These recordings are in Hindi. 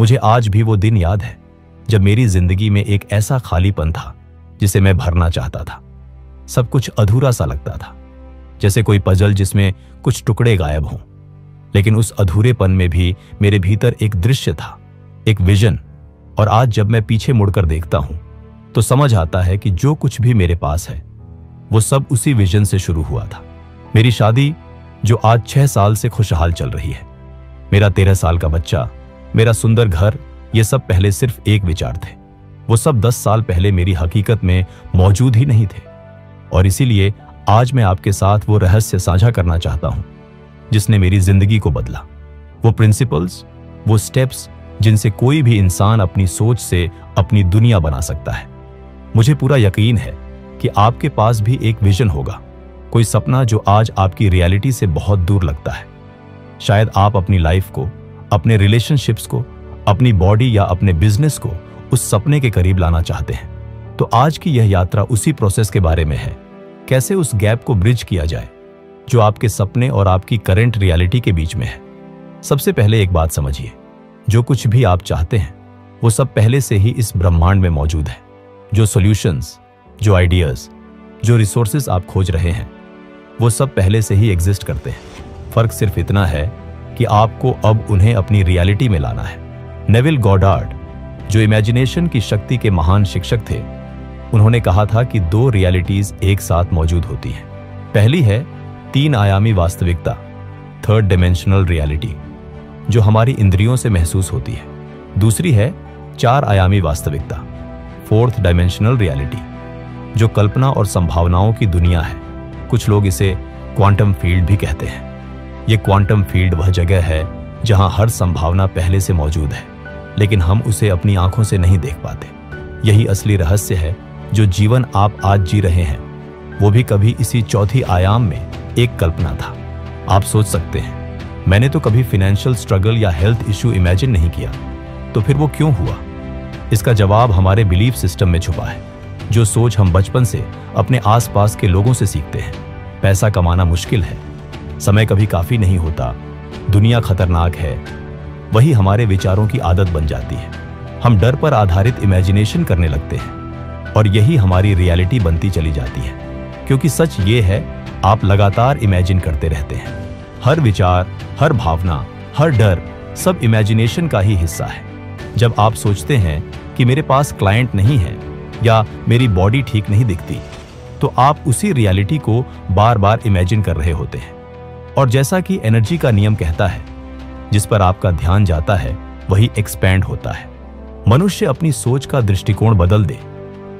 मुझे आज भी वो दिन याद है जब मेरी जिंदगी में एक ऐसा खालीपन था जिसे मैं भरना चाहता था। सब कुछ अधूरा सा लगता था, जैसे कोई पजल जिसमें कुछ टुकड़े गायब हों। लेकिन उस अधूरेपन में भी मेरे भीतर एक दृश्य था, एक विजन। और आज जब मैं पीछे मुड़कर देखता हूं तो समझ आता है कि जो कुछ भी मेरे पास है वो सब उसी विजन से शुरू हुआ था। मेरी शादी जो आज 6 साल से खुशहाल चल रही है, मेरा 13 साल का बच्चा, मेरा सुंदर घर, ये सब पहले सिर्फ एक विचार थे। वो सब 10 साल पहले मेरी हकीकत में मौजूद ही नहीं थे। और इसीलिए आज मैं आपके साथ वो रहस्य साझा करना चाहता हूं जिसने मेरी जिंदगी को बदला। वो प्रिंसिपल्स, वो स्टेप्स जिनसे कोई भी इंसान अपनी सोच से अपनी दुनिया बना सकता है। मुझे पूरा यकीन है कि आपके पास भी एक विजन होगा, कोई सपना जो आज आपकी रियलिटी से बहुत दूर लगता है। शायद आप अपनी लाइफ को, अपने रिलेशनशिप्स को, अपनी बॉडी या अपने बिजनेस को उस सपने के करीब लाना चाहते हैं। तो आज की यह यात्रा उसी प्रोसेस के बारे में है, कैसे उस गैप को ब्रिज किया जाए जो आपके सपने और आपकी करंट रियलिटी के बीच में है। सबसे पहले एक बात समझिए, जो कुछ भी आप चाहते हैं वो सब पहले से ही इस ब्रह्मांड में मौजूद है। जो सॉल्यूशंस, जो आइडियाज, जो रिसोर्सेज आप खोज रहे हैं वो सब पहले से ही एग्जिस्ट करते हैं। फर्क सिर्फ इतना है कि आपको अब उन्हें अपनी रियलिटी में लाना है। नेविल गॉडार्ड, जो इमेजिनेशन की शक्ति के महान शिक्षक थे, उन्होंने कहा था कि 2 रियलिटीज एक साथ मौजूद होती हैं। पहली है 3 आयामी वास्तविकता, 3rd डायमेंशनल रियलिटी, जो हमारी इंद्रियों से महसूस होती है। दूसरी है 4 आयामी वास्तविकता, 4th डायमेंशनल रियलिटी, जो कल्पना और संभावनाओं की दुनिया है। कुछ लोग इसे क्वांटम फील्ड भी कहते हैं। ये क्वांटम फील्ड वह जगह है जहां हर संभावना पहले से मौजूद है, लेकिन हम उसे अपनी आंखों से नहीं देख पाते। यही असली रहस्य है। जो जीवन आप आज जी रहे हैं वो भी कभी इसी चौथी आयाम में एक कल्पना था। आप सोच सकते हैं, मैंने तो कभी फाइनेंशियल स्ट्रगल या हेल्थ इश्यू इमेजिन नहीं किया, तो फिर वो क्यों हुआ? इसका जवाब हमारे बिलीफ सिस्टम में छुपा है। जो सोच हम बचपन से अपने आसपास के लोगों से सीखते हैं। पैसा कमाना मुश्किल है, समय कभी काफी नहीं होता, दुनिया खतरनाक है, वही हमारे विचारों की आदत बन जाती है। हम डर पर आधारित इमेजिनेशन करने लगते हैं और यही हमारी रियलिटी बनती चली जाती है। क्योंकि सच ये है, आप लगातार इमेजिन करते रहते हैं। हर विचार, हर भावना, हर डर सब इमेजिनेशन का ही हिस्सा है। जब आप सोचते हैं कि मेरे पास क्लाइंट नहीं है या मेरी बॉडी ठीक नहीं दिखती, तो आप उसी रियलिटी को बार बार इमेजिन कर रहे होते हैं। और जैसा कि एनर्जी का नियम कहता है, जिस पर आपका ध्यान जाता है वही एक्सपैंड होता है। मनुष्य अपनी सोच का दृष्टिकोण बदल दे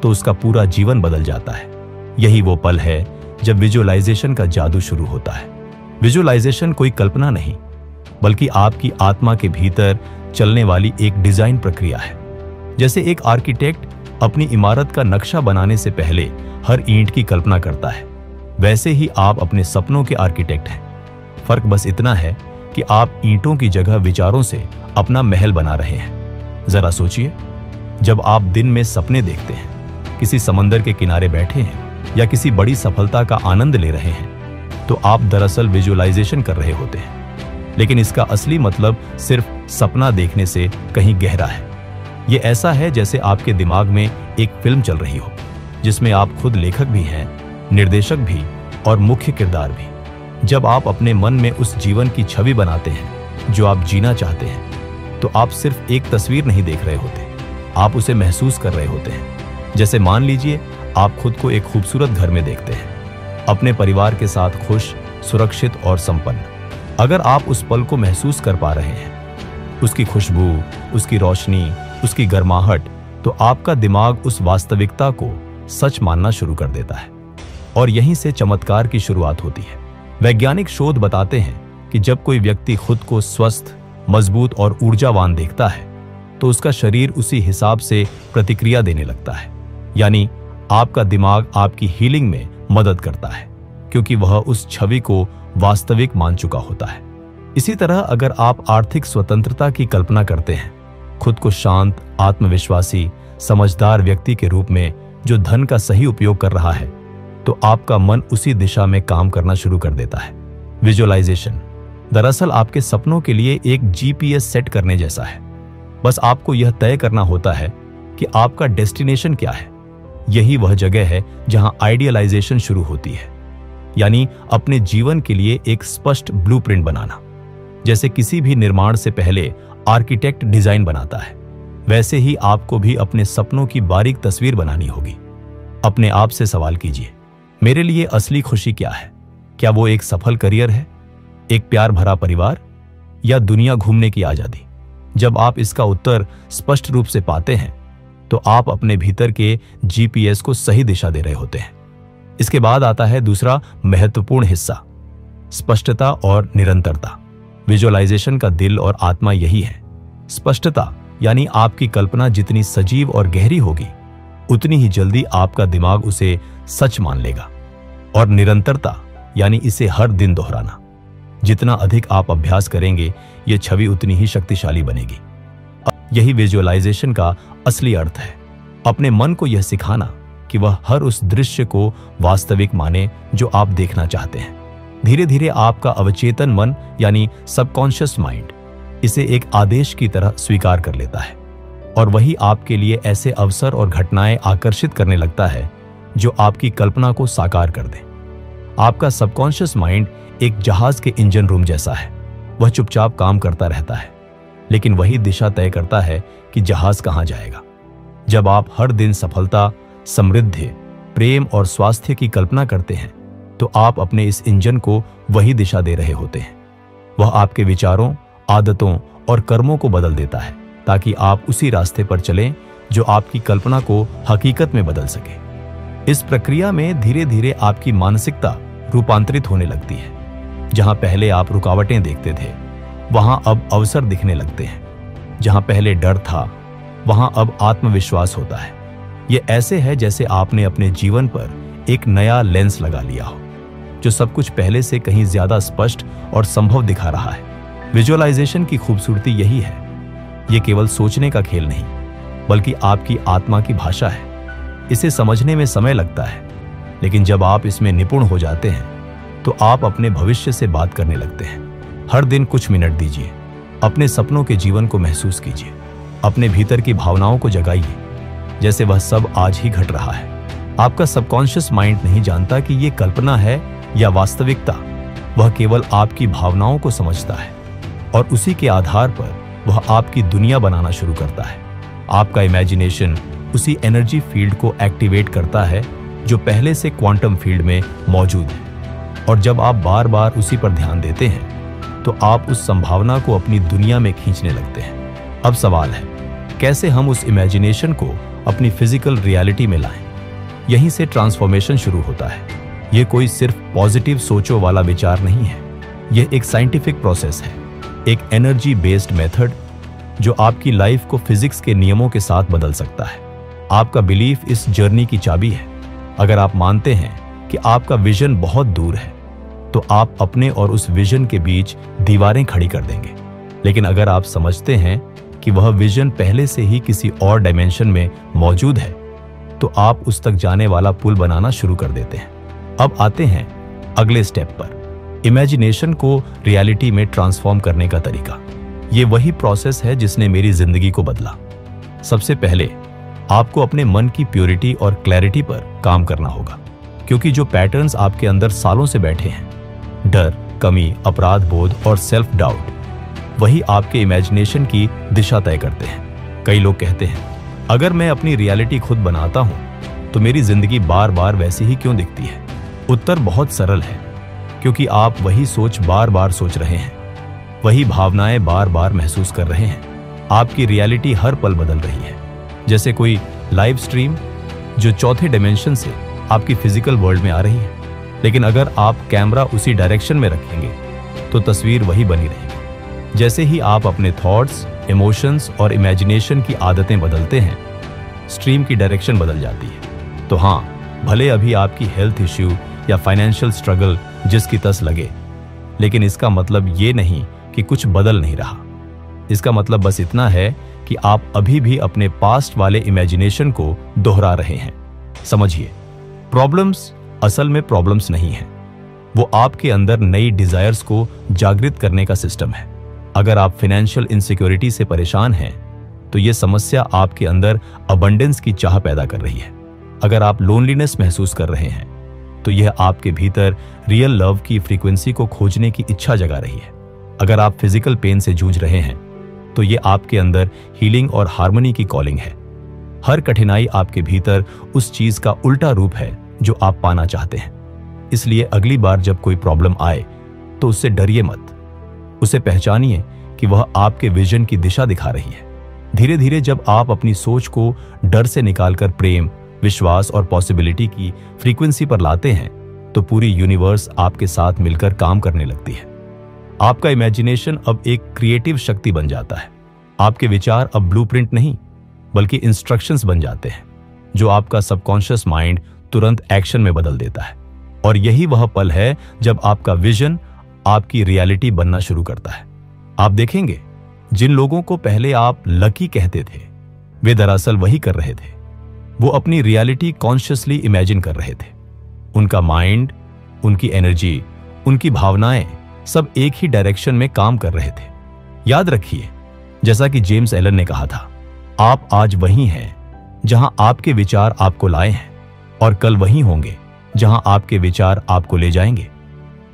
तो उसका पूरा जीवन बदल जाता है। यही वो पल है जब विजुअलाइजेशन का जादू शुरू होता है। विजुअलाइजेशन कोई कल्पना नहीं, बल्कि आपकी आत्मा के भीतर चलने वाली एक डिजाइन प्रक्रिया है। जैसे एक आर्किटेक्ट अपनी इमारत का नक्शा बनाने से पहले हर ईंट की कल्पना करता है, वैसे ही आप अपने सपनों के आर्किटेक्ट हैं। फर्क बस इतना है कि आप ईंटों की जगह विचारों से अपना महल बना रहे हैं। जरा सोचिए, जब आप दिन में सपने देखते हैं, किसी समंदर के किनारे बैठे हैं या किसी बड़ी सफलता का आनंद ले रहे हैं, तो आप दरअसल विजुअलाइजेशन कर रहे होते हैं। लेकिन इसका असली मतलब सिर्फ सपना देखने से कहीं गहरा है। ये ऐसा है जैसे आपके दिमाग में एक फिल्म चल रही हो, जिसमें आप खुद लेखक भी हैं, निर्देशक भी और मुख्य किरदार भी। जब आप अपने मन में उस जीवन की छवि बनाते हैं जो आप जीना चाहते हैं, तो आप सिर्फ एक तस्वीर नहीं देख रहे होते, आप उसे महसूस कर रहे होते हैं। जैसे मान लीजिए आप खुद को एक खूबसूरत घर में देखते हैं, अपने परिवार के साथ खुश, सुरक्षित और संपन्न। अगर आप उस पल को महसूस कर पा रहे हैं, उसकी खुशबू, उसकी रोशनी, उसकी गर्माहट, तो आपका दिमाग उस वास्तविकता को सच मानना शुरू कर देता है। और यहीं से चमत्कार की शुरुआत होती है। वैज्ञानिक शोध बताते हैं कि जब कोई व्यक्ति खुद को स्वस्थ, मजबूत और ऊर्जावान देखता है, तो उसका शरीर उसी हिसाब से प्रतिक्रिया देने लगता है। यानी आपका दिमाग आपकी हीलिंग में मदद करता है, क्योंकि वह उस छवि को वास्तविक मान चुका होता है। इसी तरह अगर आप आर्थिक स्वतंत्रता की कल्पना करते हैं, खुद को शांत, आत्मविश्वासी, समझदार व्यक्ति के रूप में जो धन का सही उपयोग कर रहा है, तो आपका मन उसी दिशा में काम करना शुरू कर देता है। विजुअलाइजेशन दरअसल आपके सपनों के लिए एक जीपीएस सेट करने जैसा है। बस आपको यह तय करना होता है कि आपका डेस्टिनेशन क्या है। यही वह जगह है जहां आइडियलाइजेशन शुरू होती है, यानी अपने जीवन के लिए एक स्पष्ट ब्लूप्रिंट बनाना। जैसे किसी भी निर्माण से पहले आर्किटेक्ट डिजाइन बनाता है, वैसे ही आपको भी अपने सपनों की बारीक तस्वीर बनानी होगी। अपने आप से सवाल कीजिए, मेरे लिए असली खुशी क्या है? क्या वो एक सफल करियर है, एक प्यार भरा परिवार, या दुनिया घूमने की आजादी? जब आप इसका उत्तर स्पष्ट रूप से पाते हैं तो आप अपने भीतर के जीपीएस को सही दिशा दे रहे होते हैं। इसके बाद आता है दूसरा महत्वपूर्ण हिस्सा, स्पष्टता और निरंतरता। विजुअलाइजेशन का दिल और आत्मा यही है। स्पष्टता यानी आपकी कल्पना जितनी सजीव और गहरी होगी, उतनी ही जल्दी आपका दिमाग उसे सच मान लेगा। और निरंतरता यानी इसे हर दिन दोहराना। जितना अधिक आप अभ्यास करेंगे, यह छवि उतनी ही शक्तिशाली बनेगी। यही विजुअलाइजेशन का असली अर्थ है। अपने मन को यह सिखाना कि वह हर उस दृश्य को वास्तविक माने जो आप देखना चाहते हैं। धीरे धीरे आपका अवचेतन मन यानी सबकॉन्शियस माइंड इसे एक आदेश की तरह स्वीकार कर लेता है, और वही आपके लिए ऐसे अवसर और घटनाएं आकर्षित करने लगता है जो आपकी कल्पना को साकार कर दे। आपका सबकॉन्शियस माइंड एक जहाज के इंजन रूम जैसा है। वह चुपचाप काम करता रहता है, लेकिन वही दिशा तय करता है कि जहाज कहां जाएगा। जब आप हर दिन सफलता, समृद्धि, प्रेम और स्वास्थ्य की कल्पना करते हैं, तो आप अपने इस इंजन को वही दिशा दे रहे होते हैं। वह आपके विचारों, आदतों और कर्मों को बदल देता है, ताकि आप उसी रास्ते पर चलें जो आपकी कल्पना को हकीकत में बदल सके। इस प्रक्रिया में धीरे धीरे आपकी मानसिकता रूपांतरित होने लगती है। जहां पहले आप रुकावटें देखते थे, वहां अब अवसर दिखने लगते हैं। जहां पहले डर था, वहां अब आत्मविश्वास होता है। यह ऐसे है जैसे आपने अपने जीवन पर एक नया लेंस लगा लिया हो, जो सब कुछ पहले से कहीं ज्यादा स्पष्ट और संभव दिखा रहा है। विजुअलाइजेशन की खूबसूरती यही है। यह केवल सोचने का खेल नहीं, बल्कि आपकी आत्मा की भाषा है। इसे समझने में समय लगता है, लेकिन जब आप इसमें निपुण हो जाते हैं, तो आप अपने भविष्य से बात करने लगते हैं। हर दिन कुछ मिनट दीजिए, अपने सपनों के जीवन को महसूस कीजिए, अपने भीतर की भावनाओं को जगाइए, जैसे वह सब आज ही घट रहा है। आपका सबकॉन्शियस माइंड नहीं जानता कि यह कल्पना है या वास्तविकता। वह केवल आपकी भावनाओं को समझता है, और उसी के आधार पर वह आपकी दुनिया बनाना शुरू करता है। आपका इमेजिनेशन उसी एनर्जी फील्ड को एक्टिवेट करता है जो पहले से क्वांटम फील्ड में मौजूद है, और जब आप बार बार उसी पर ध्यान देते हैं, तो आप उस संभावना को अपनी दुनिया में खींचने लगते हैं। अब सवाल है, कैसे हम उस इमेजिनेशन को अपनी फिजिकल रियलिटी में लाएं? यहीं से ट्रांसफॉर्मेशन शुरू होता है। यह कोई सिर्फ पॉजिटिव सोचो वाला विचार नहीं है। यह एक साइंटिफिक प्रोसेस है, एक एनर्जी बेस्ड मेथड जो आपकी लाइफ को फिजिक्स के नियमों के साथ बदल सकता है। आपका बिलीफ इस जर्नी की चाबी है। अगर आप मानते हैं कि आपका विजन बहुत दूर है, तो आप अपने और उस विजन के बीच दीवारें खड़ी कर देंगे। लेकिन अगर आप समझते हैं कि वह विजन पहले से ही किसी और डायमेंशन में मौजूद है, तो आप उस तक जाने वाला पुल बनाना शुरू कर देते हैं। अब आते हैं अगले स्टेप पर, इमेजिनेशन को रियलिटी में ट्रांसफॉर्म करने का तरीका। यह वही प्रोसेस है जिसने मेरी जिंदगी को बदला। सबसे पहले आपको अपने मन की प्योरिटी और क्लैरिटी पर काम करना होगा, क्योंकि जो पैटर्न्स आपके अंदर सालों से बैठे हैं, डर, कमी, अपराध बोध और सेल्फ डाउट, वही आपके इमेजिनेशन की दिशा तय करते हैं। कई लोग कहते हैं, अगर मैं अपनी रियलिटी खुद बनाता हूं तो मेरी जिंदगी बार बार वैसी ही क्यों दिखती है? उत्तर बहुत सरल है, क्योंकि आप वही सोच बार बार सोच रहे हैं, वही भावनाएं बार बार महसूस कर रहे हैं। आपकी रियलिटी हर पल बदल रही है, जैसे कोई लाइव स्ट्रीम जो चौथे डायमेंशन से आपकी फिजिकल वर्ल्ड में आ रही है। लेकिन अगर आप कैमरा उसी डायरेक्शन में रखेंगे, तो तस्वीर वही बनी रहेगी। जैसे ही आप अपने थॉट्स, इमोशंस और इमेजिनेशन की आदतें बदलते हैं, स्ट्रीम की डायरेक्शन बदल जाती है। तो हाँ, भले अभी आपकी हेल्थ इश्यू या फाइनेंशियल स्ट्रगल जिसकी तस लगे, लेकिन इसका मतलब ये नहीं कि कुछ बदल नहीं रहा। इसका मतलब बस इतना है कि आप अभी भी अपने पास्ट वाले इमेजिनेशन को दोहरा रहे हैं। समझिए, प्रॉब्लम्स असल में प्रॉब्लम्स नहीं है, वो आपके अंदर नई डिजायर्स को जागृत करने का सिस्टम है। अगर आप फाइनेंशियल इनसिक्योरिटी से परेशान हैं, तो ये समस्या आपके अंदर अबंडेंस की चाह पैदा कर रही है। अगर आप लोनलीनेस महसूस कर रहे हैं तो यह आपके भीतर रियल लव की फ्रीक्वेंसी को खोजने की इच्छा जगा रही है। अगर आप फिजिकल पेन से जूझ रहे हैं तो यह आपके अंदर हीलिंग और हार्मनी की कॉलिंग है। हर कठिनाई आपके भीतर उस चीज का उल्टा रूप है जो आप पाना चाहते हैं। इसलिए अगली बार जब कोई प्रॉब्लम आए तो उससे डरिए मत, उसे पहचानिए कि वह आपके विजन की दिशा दिखा रही है। धीरे धीरे जब आप अपनी सोच को डर से निकालकर प्रेम, विश्वास और पॉसिबिलिटी की फ्रीक्वेंसी पर लाते हैं तो पूरी यूनिवर्स आपके साथ मिलकर काम करने लगती है। आपका इमेजिनेशन अब एक क्रिएटिव शक्ति बन जाता है। आपके विचार अब ब्लूप्रिंट नहीं बल्कि इंस्ट्रक्शंस बन जाते हैं जो आपका सबकॉन्शियस माइंड तुरंत एक्शन में बदल देता है। और यही वह पल है जब आपका विजन आपकी रियलिटी बनना शुरू करता है। आप देखेंगे जिन लोगों को पहले आप लकी कहते थे वे दरअसल वही कर रहे थे। वो अपनी रियलिटी कॉन्शियसली इमेजिन कर रहे थे। उनका माइंड, उनकी एनर्जी, उनकी भावनाएं सब एक ही डायरेक्शन में काम कर रहे थे। याद रखिए, जैसा कि जेम्स एलन ने कहा था, आप आज वही हैं जहां आपके विचार आपको लाए हैं और कल वही होंगे जहां आपके विचार आपको ले जाएंगे।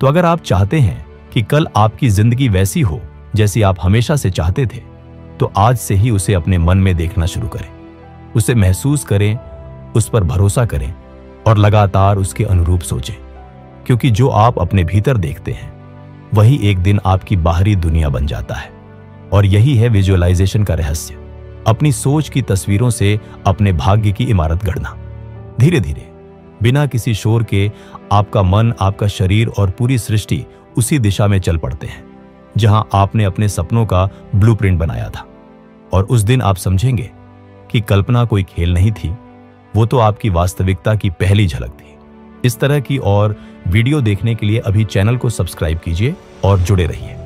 तो अगर आप चाहते हैं कि कल आपकी जिंदगी वैसी हो जैसी आप हमेशा से चाहते थे तो आज से ही उसे अपने मन में देखना शुरू करें, उसे महसूस करें, उस पर भरोसा करें और लगातार उसके अनुरूप सोचें। क्योंकि जो आप अपने भीतर देखते हैं वही एक दिन आपकी बाहरी दुनिया बन जाता है। और यही है विजुअलाइजेशन का रहस्य, अपनी सोच की तस्वीरों से अपने भाग्य की इमारत गढ़ना। धीरे धीरे बिना किसी शोर के आपका मन, आपका शरीर और पूरी सृष्टि उसी दिशा में चल पड़ते हैं जहां आपने अपने सपनों का ब्लूप्रिंट बनाया था। और उस दिन आप समझेंगे कि कल्पना कोई खेल नहीं थी, वो तो आपकी वास्तविकता की पहली झलक थी। इस तरह की और वीडियो देखने के लिए अभी चैनल को सब्सक्राइब कीजिए और जुड़े रहिए।